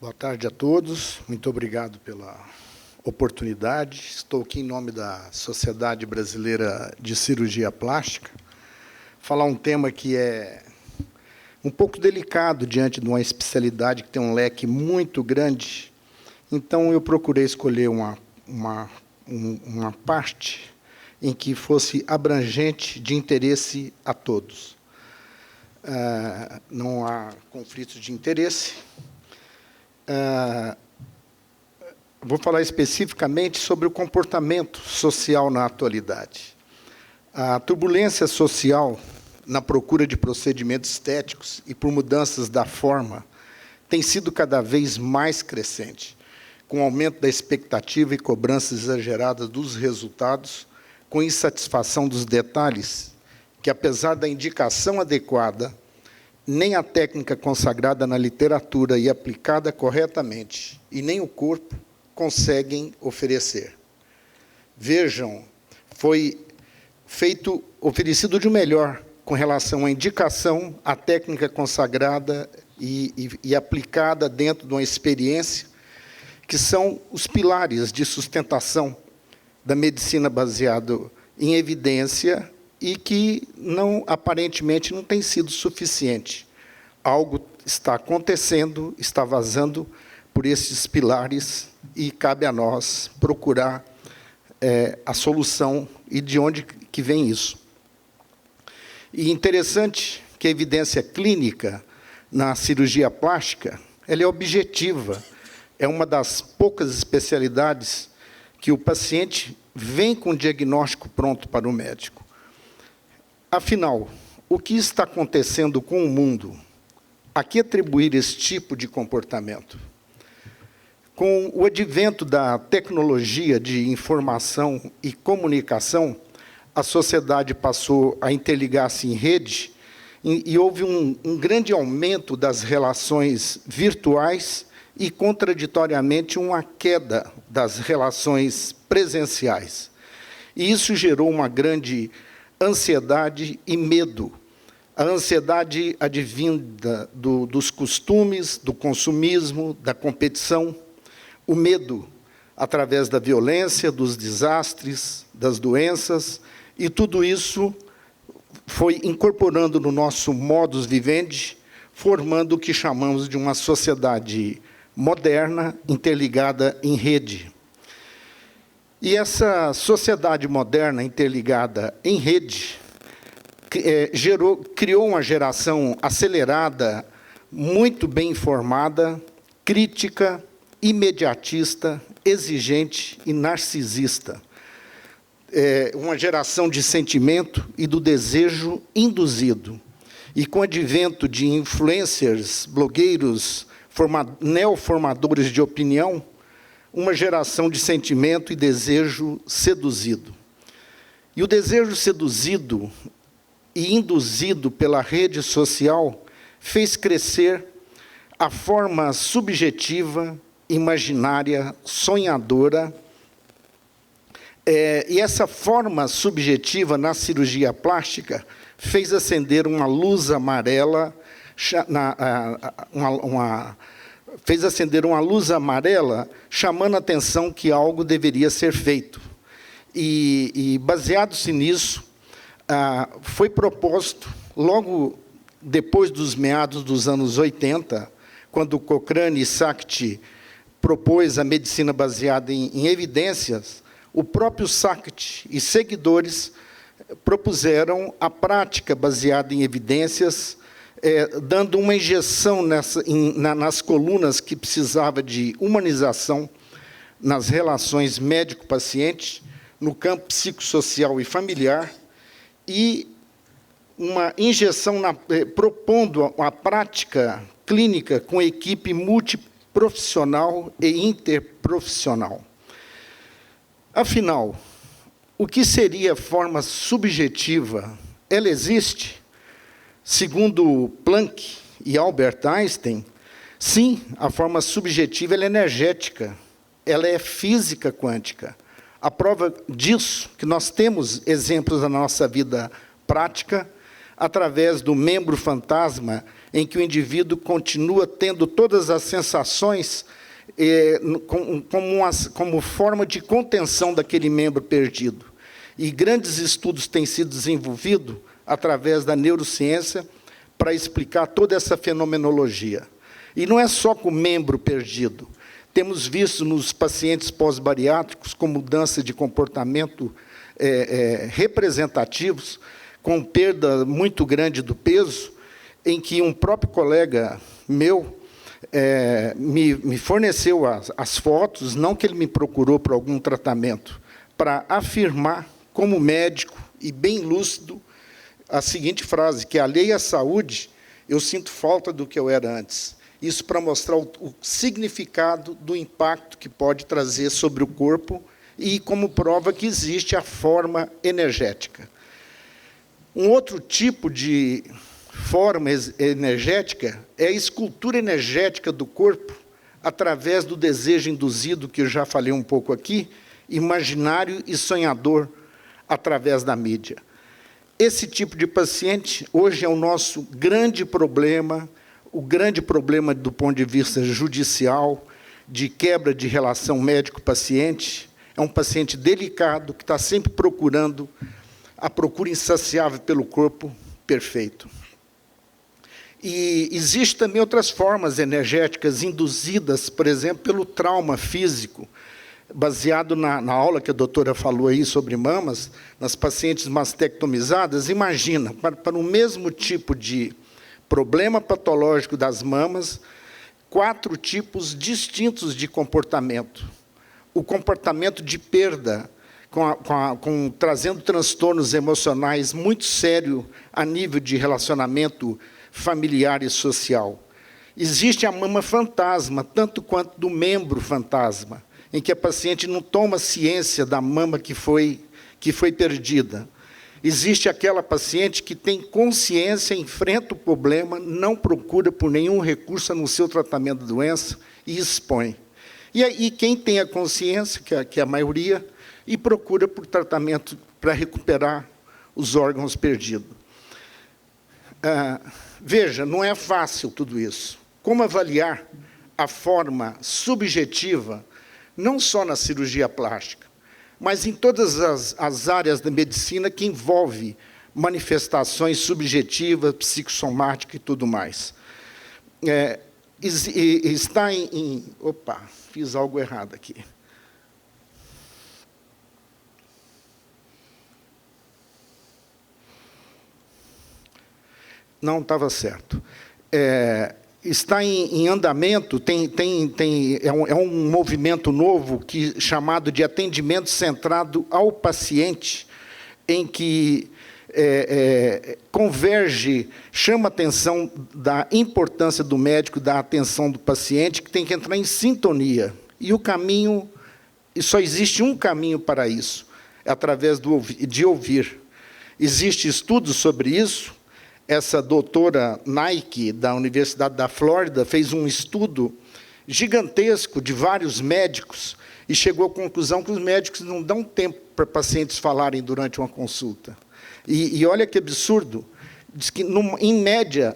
Boa tarde a todos. Muito obrigado pela oportunidade. Estou aqui em nome da Sociedade Brasileira de Cirurgia Plástica, falar um tema que é um pouco delicado diante de uma especialidade que tem um leque muito grande. Então, eu procurei escolher uma parte em que fosse abrangente, de interesse a todos. Não há conflitos de interesse. Vou falar especificamente sobre o comportamento social na atualidade. A turbulência social na procura de procedimentos estéticos e por mudanças da forma tem sido cada vez mais crescente, com o aumento da expectativa e cobranças exageradas dos resultados, com insatisfação dos detalhes, que, apesar da indicação adequada, nem a técnica consagrada na literatura e aplicada corretamente, e nem o corpo, conseguem oferecer. Vejam, foi oferecido de melhor com relação à indicação, à técnica consagrada e aplicada dentro de uma experiência, que são os pilares de sustentação da medicina baseada em evidência e que, aparentemente, não tem sido suficiente. Algo está acontecendo, está vazando por esses pilares e cabe a nós procurar a solução e de onde que vem isso. E interessante que a evidência clínica na cirurgia plástica ela é objetiva, é uma das poucas especialidades que o paciente vem com o diagnóstico pronto para o médico. Afinal, o que está acontecendo com o mundo? A que atribuir esse tipo de comportamento? Com o advento da tecnologia de informação e comunicação, a sociedade passou a interligar-se em rede e houve um grande aumento das relações virtuais e, contraditoriamente, uma queda das relações presenciais. E isso gerou uma grande ansiedade e medo. A ansiedade advinda dos costumes, do consumismo, da competição. O medo através da violência, dos desastres, das doenças. E tudo isso foi incorporando no nosso modus vivendi, formando o que chamamos de uma sociedade moderna, interligada em rede. E essa sociedade moderna, interligada em rede, criou uma geração acelerada, muito bem informada, crítica, imediatista, exigente e narcisista. Uma geração de sentimento e do desejo induzido. E com o advento de influencers, blogueiros, neoformadores de opinião, uma geração de sentimento e desejo seduzido. E o desejo seduzido e induzido pela rede social fez crescer a forma subjetiva, imaginária, sonhadora. E essa forma subjetiva na cirurgia plástica fez acender uma luz amarela, chamando a atenção que algo deveria ser feito. E baseado-se nisso, foi proposto, logo depois dos meados dos anos 80, quando Cochrane e Sachs propôs a medicina baseada em evidências, o próprio Sachs e seguidores propuseram a prática baseada em evidências, dando uma injeção nas colunas que precisava de humanização nas relações médico-paciente, no campo psicossocial e familiar, e uma injeção propondo a prática clínica com equipe multiprofissional e interprofissional. Afinal, o que seria forma subjetiva? Ela existe? Segundo Planck e Albert Einstein, sim, a forma subjetiva ela é energética, ela é física quântica. A prova disso, que nós temos exemplos na nossa vida prática, através do membro fantasma, em que o indivíduo continua tendo todas as sensações como forma de contenção daquele membro perdido. E grandes estudos têm sido desenvolvidos através da neurociência para explicar toda essa fenomenologia. E não é só com o membro perdido. Temos visto nos pacientes pós-bariátricos com mudança de comportamento representativos, com perda muito grande do peso, em que um próprio colega meu me forneceu as fotos, não que ele me procurou por algum tratamento, para afirmar, como médico e bem lúcido, a seguinte frase, que alheio à saúde, eu sinto falta do que eu era antes. Isso para mostrar o significado do impacto que pode trazer sobre o corpo e como prova que existe a forma energética. Um outro tipo de forma energética é a escultura energética do corpo, através do desejo induzido, que eu já falei um pouco aqui, imaginário e sonhador, através da mídia. Esse tipo de paciente, hoje, é o nosso grande problema, o grande problema do ponto de vista judicial, de quebra de relação médico-paciente. É um paciente delicado, que está sempre procurando a procura insaciável pelo corpo perfeito. E existem também outras formas energéticas induzidas, por exemplo, pelo trauma físico, baseado na aula que a doutora falou aí sobre mamas, nas pacientes mastectomizadas. Imagina, para o mesmo tipo de problema patológico das mamas, 4 tipos distintos de comportamento. O comportamento de perda, trazendo transtornos emocionais muito sérios a nível de relacionamento familiar e social. Existe a mama fantasma, tanto quanto do membro fantasma, em que a paciente não toma ciência da mama que foi perdida. Existe aquela paciente que tem consciência, enfrenta o problema, não procura por nenhum recurso no seu tratamento da doença e expõe. E aí, quem tem a consciência, que é a maioria, e procura por tratamento para recuperar os órgãos perdidos. Veja, não é fácil tudo isso. Como avaliar a forma subjetiva, não só na cirurgia plástica, mas em todas as áreas da medicina que envolve manifestações subjetivas, psicossomáticas e tudo mais. Está Opa, fiz algo errado aqui. Não estava certo. Está em andamento, é um movimento novo chamado de atendimento centrado ao paciente, em que converge, chama a atenção da importância do médico, da atenção do paciente, que tem que entrar em sintonia. E o caminho, e só existe um caminho para isso, é através de ouvir. Existem estudos sobre isso. Essa doutora Nike, da Universidade da Flórida, fez um estudo gigantesco de vários médicos e chegou à conclusão que os médicos não dão tempo para pacientes falarem durante uma consulta. E olha que absurdo, diz que, em média,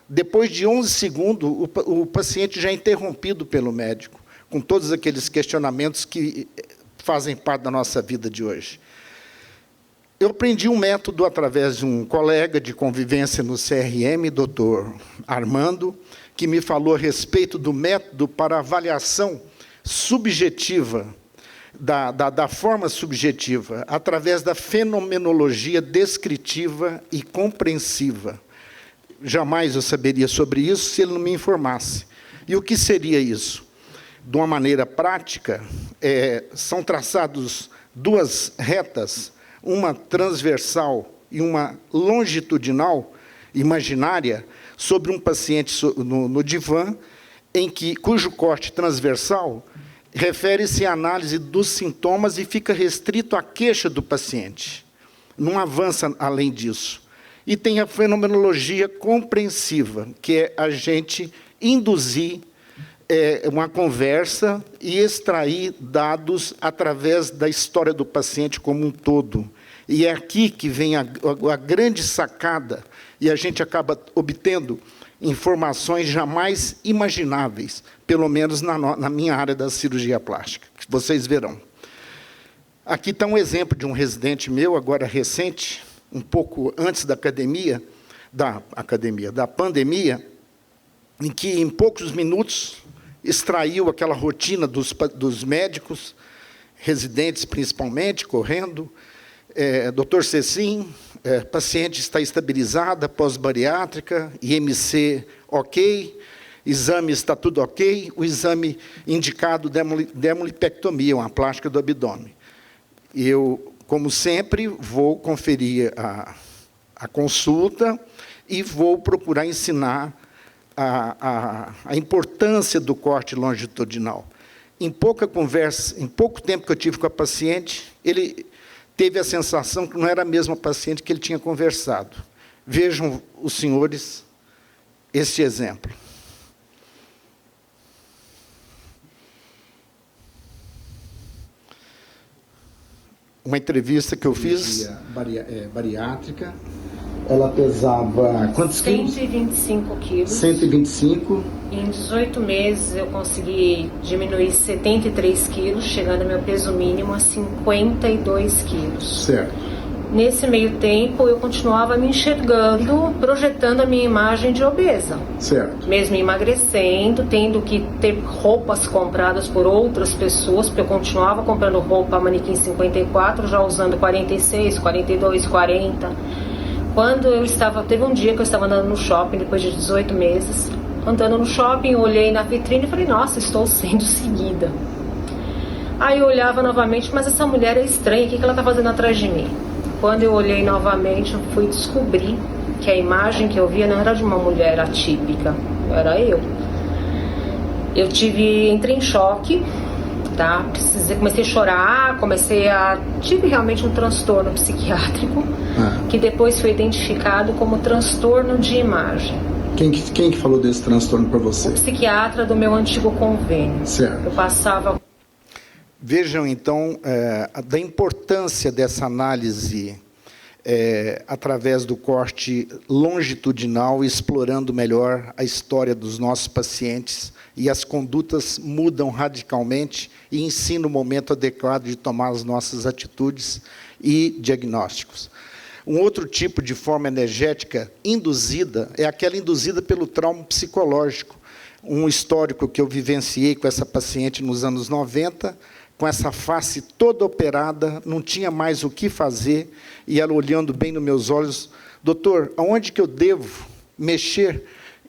depois de 11 segundos, o paciente já é interrompido pelo médico, com todos aqueles questionamentos que fazem parte da nossa vida de hoje. Eu aprendi um método através de um colega de convivência no CRM, doutor Armando, que me falou a respeito do método para avaliação subjetiva, da forma subjetiva, através da fenomenologia descritiva e compreensiva. Jamais eu saberia sobre isso se ele não me informasse. E o que seria isso? De uma maneira prática, são traçados 2 retas, uma transversal e uma longitudinal, imaginária, sobre um paciente no divã, cujo corte transversal refere-se à análise dos sintomas e fica restrito à queixa do paciente. Não avança além disso. E tem a fenomenologia compreensiva, que é a gente induzir uma conversa e extrair dados através da história do paciente como um todo. E é aqui que vem a grande sacada, e a gente acaba obtendo informações jamais imagináveis, pelo menos na minha área da cirurgia plástica, que vocês verão. Aqui está um exemplo de um residente meu, agora recente, um pouco antes da pandemia, em que, em poucos minutos, extraiu aquela rotina dos médicos, residentes principalmente, correndo. Dr. Cecim, paciente está estabilizada, pós-bariátrica, IMC ok, exame está tudo ok, o exame indicado dermolipectomia, uma plástica do abdômen. Eu, como sempre, vou conferir a consulta e vou procurar ensinar a importância do corte longitudinal. Em pouca conversa, em pouco tempo que eu tive com a paciente, ele teve a sensação que não era a mesma paciente que ele tinha conversado. Vejam, os senhores, este exemplo. Uma entrevista que eu fiz, bariátrica, ela pesava quantos quilos? 125 quilos. 125. Em 18 meses eu consegui diminuir 73 quilos, chegando ao meu peso mínimo a 52 quilos. Certo. Nesse meio tempo eu continuava me enxergando, projetando a minha imagem de obesa. Certo. Mesmo emagrecendo, tendo que ter roupas compradas por outras pessoas, porque eu continuava comprando roupa manequim 54, já usando 46, 42, 40. Teve um dia que eu estava andando no shopping, depois de 18 meses, andando no shopping, olhei na vitrine e falei, nossa, estou sendo seguida. Aí eu olhava novamente, mas essa mulher é estranha, o que ela está fazendo atrás de mim? Quando eu olhei novamente, eu fui descobrir que a imagem que eu via não era de uma mulher atípica, era eu. Entrei em choque, tá? Comecei a chorar, tive realmente um transtorno psiquiátrico, que depois foi identificado como transtorno de imagem. Quem que falou desse transtorno para você? O psiquiatra do meu antigo convênio. Certo. Eu passava... Vejam, então, da importância dessa análise através do corte longitudinal, explorando melhor a história dos nossos pacientes, e as condutas mudam radicalmente e ensina o momento adequado de tomar as nossas atitudes e diagnósticos. Um outro tipo de forma energética induzida é aquela induzida pelo trauma psicológico. Um histórico que eu vivenciei com essa paciente nos anos 90, com essa face toda operada, não tinha mais o que fazer, e ela olhando bem nos meus olhos, doutor, aonde que eu devo mexer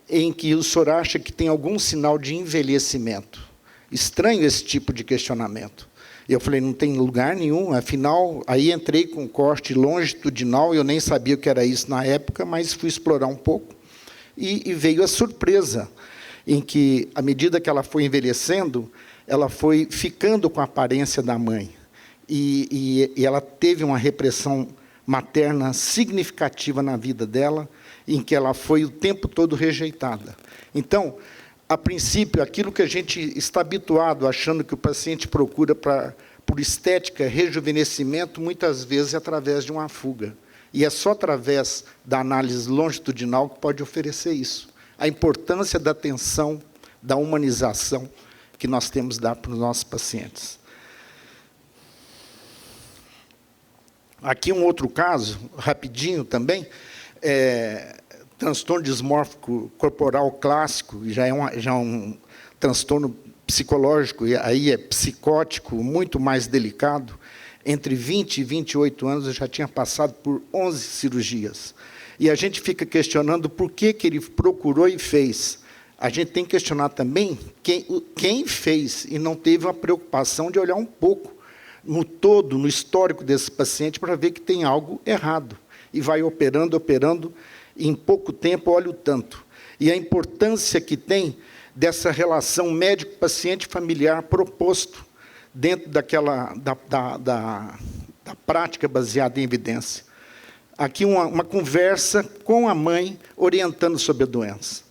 em que o senhor acha que tem algum sinal de envelhecimento? Estranho esse tipo de questionamento. E eu falei, não tem lugar nenhum, afinal, aí entrei com corte longitudinal, eu nem sabia o que era isso na época, mas fui explorar um pouco, e veio a surpresa, em que, à medida que ela foi envelhecendo, ela foi ficando com a aparência da mãe. E ela teve uma repressão materna significativa na vida dela, em que ela foi o tempo todo rejeitada. Então, a princípio, aquilo que a gente está habituado, achando que o paciente procura por estética, rejuvenescimento, muitas vezes é através de uma fuga. E é só através da análise longitudinal que pode oferecer isso. A importância da atenção, da humanização que nós temos de dar para os nossos pacientes. Aqui um outro caso, rapidinho também, transtorno dismórfico corporal clássico, já é um transtorno psicológico, e aí é psicótico, muito mais delicado. Entre 20 e 28 anos, eu já tinha passado por 11 cirurgias. E a gente fica questionando por que ele procurou e fez. A gente tem que questionar também quem fez e não teve uma preocupação de olhar um pouco no todo, no histórico desse paciente, para ver que tem algo errado. E vai operando, e em pouco tempo, olha o tanto. E a importância que tem dessa relação médico-paciente familiar proposto dentro da prática baseada em evidência. Aqui uma conversa com a mãe orientando sobre a doença.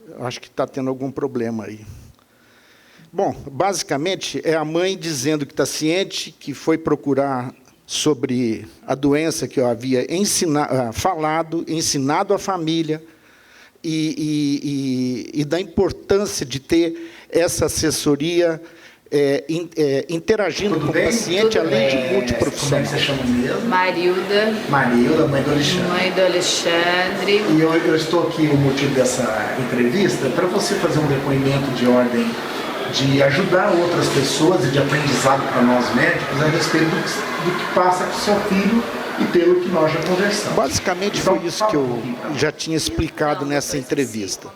Eu acho que está tendo algum problema aí. Bom, basicamente, é a mãe dizendo que está ciente, que foi procurar sobre a doença que eu havia falado, ensinado à família, e da importância de ter essa assessoria interagindo com o paciente, além de multiprofissional. Como é que você chama mesmo? Marilda. Marilda, mãe do Alexandre. Mãe do Alexandre. E eu estou aqui, o motivo dessa entrevista, para você fazer um depoimento de ordem de ajudar outras pessoas e de aprendizado para nós médicos a respeito do que passa com o seu filho e pelo que nós já conversamos. Basicamente foi isso que eu já tinha explicado nessa entrevista.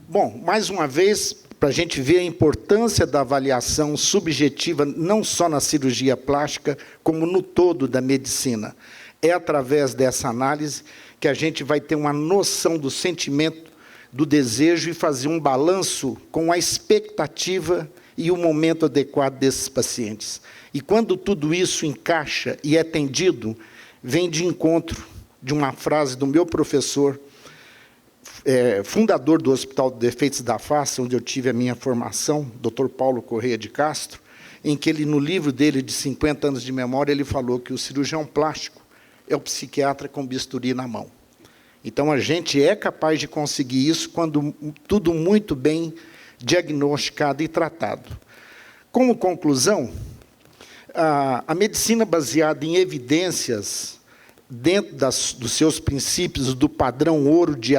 Bom, mais uma vez, para a gente ver a importância da avaliação subjetiva, não só na cirurgia plástica, como no todo da medicina. É através dessa análise que a gente vai ter uma noção do sentimento, do desejo e fazer um balanço com a expectativa e o momento adequado desses pacientes. E quando tudo isso encaixa e é atendido, vem de encontro de uma frase do meu professor, fundador do Hospital de Defeitos da Face, onde eu tive a minha formação, Dr. Paulo Correia de Castro, em que ele, no livro dele de 50 anos de memória, ele falou que o cirurgião plástico é o psiquiatra com bisturi na mão. Então, a gente é capaz de conseguir isso quando tudo muito bem diagnosticado e tratado. Como conclusão, a medicina baseada em evidências, dentro dos seus princípios do padrão ouro de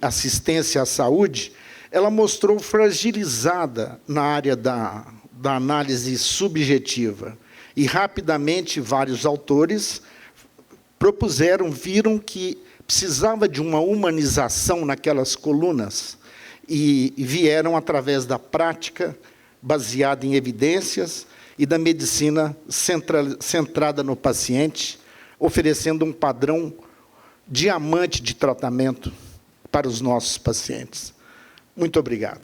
assistência à saúde, ela mostrou fragilizada na área da análise subjetiva. E, rapidamente, vários autores viram que precisava de uma humanização naquelas colunas e vieram através da prática baseada em evidências e da medicina centrada no paciente, oferecendo um padrão diamante de tratamento para os nossos pacientes. Muito obrigado.